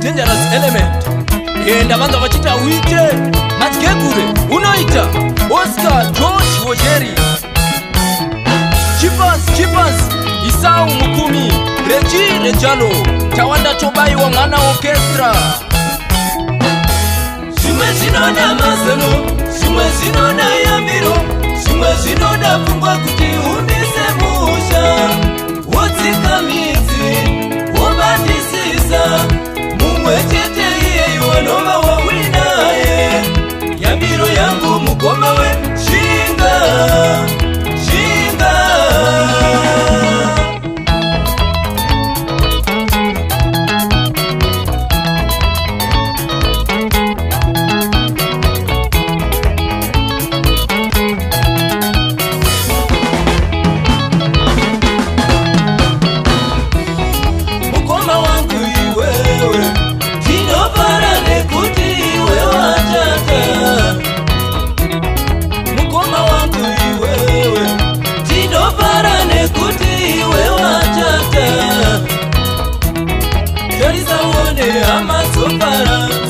dangerous element. Enda vanza vachita uite matkegure unoita Oscar George Wojeri Chipas Isau Mukumi Reji Rejalo Tawanda Tobayiwa mwana orchestra. Shimwe zinoda mazano, shimwe zinoda yamiro, shimwe zinoda pfungwa kuti umise musha. Wodzika midzi, wobandisisa, mumwe chete iye wanova wawinaye. Yamiro yangu mugoma we shinga.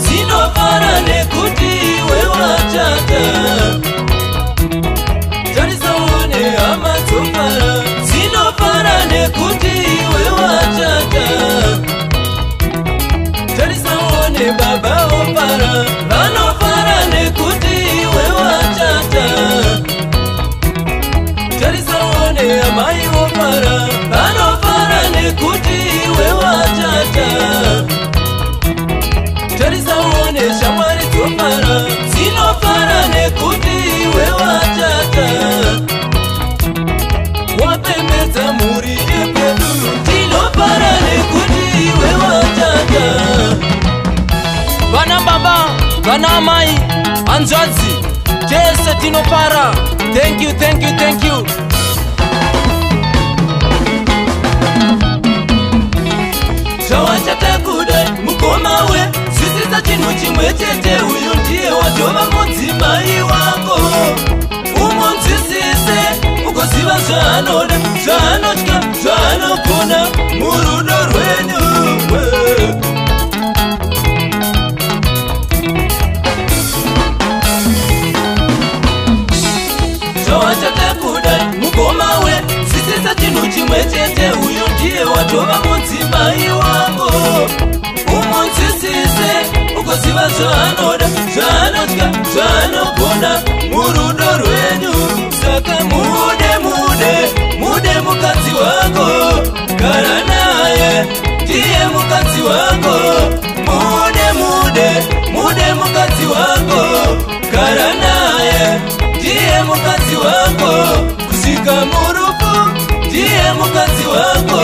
Sinofara nekuti wewachata. Tarisaone amazofara. Sinofara nekuti wewachata. Tarisaone baba ofara. Vanofara nekuti wewachata. Tarisaone amai ofara. Vanofara nekuti wewachata. Tarisaone shamwari tofara. Sinofara nekuti wewachata. Wapembedza mhuri yepedu. Tinofara nekuti wewachata. Vana baba, vana amai, hanzvadzi, tese tinofara. Thank you. Zvawachata kudai mukoma we. Sisisa chinhu chimwe chete, uyu ndiye watova mudzimai wako. Umunzwisise, ugoziva zvaanoda, zvaanotya, zvaanogona murudo rwenyu. Zvawachata kudai mukoma we. Sisisa chinhu chimwe chete, uyu ndiye watova mudzimai wako. Umunzwisise, ugoziva zvaanoda, zvaanotya, zvaanogona murudo rwenyu. Saka mude mukadzi wako, gara naye, ndiye mukadzi wako. Mude mukadzi wako, gara naye, ndiye mukadzi wako. Kusvika murufu, ndiye mukadzi wako.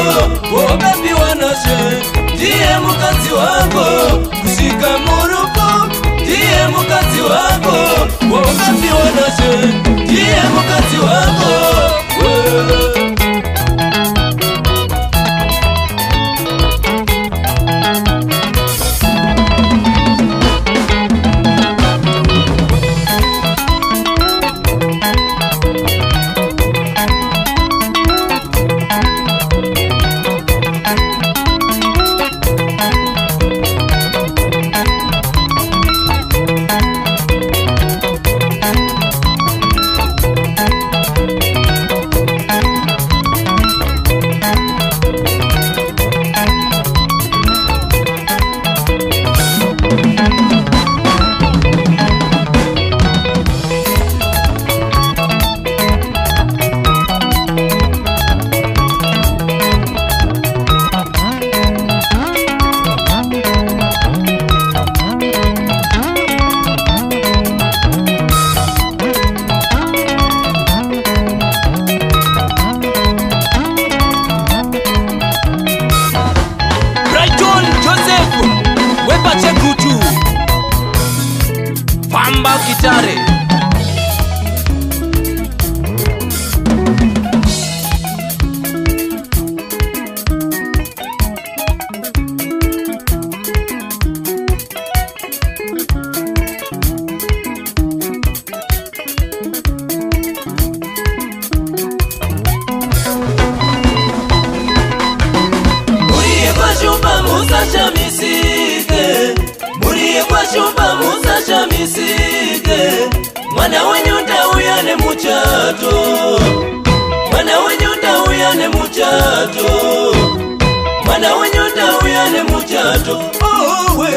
Wobabiwa nashe, ndiye mukadzi wako. Kusvika murufu, ndiye mukadzi wako. Wobabiwa nashe, ndiye mukadzi wako. Pamba Gitare. Uriye kwa shumba musa shamisike. musashamisike, mwana wenyu ndauya nemuchato, mwana wenyu ndauya nemuchato, mwana wenyu ndauya nemuchato. Owe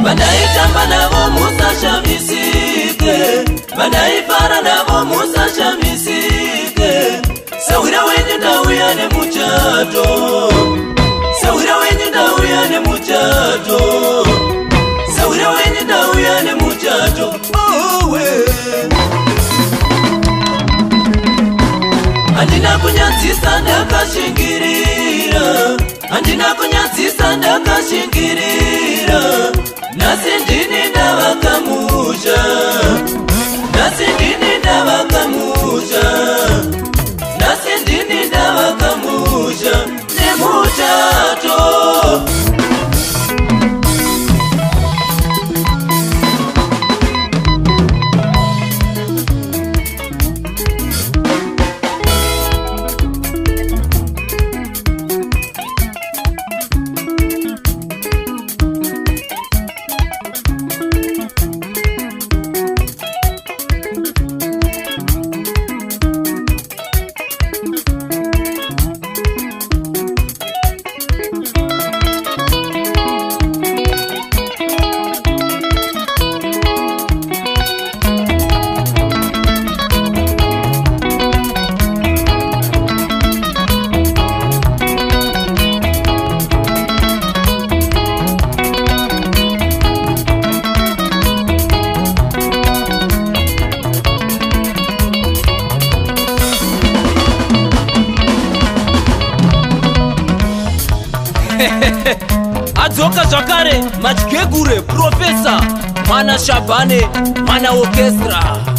vanaitamba navo musashamisike, vanaifara navo musashamisike, sawira wenyu ndauya nemuchato, sawira wenyu ndauya nemuchato, sawira wenyu ndauya nemuchato. Owe andina kunyadzisa ndakashingirira, andina kunyadzisa ndakashingirira, nasi ndini ndavakamusha, nasi ndini ndavakamusha, nasi ndini ndavakamusha nemuchato. Adzoka zvakare madyegure Profesa Mana Shabane Mana Orchestra.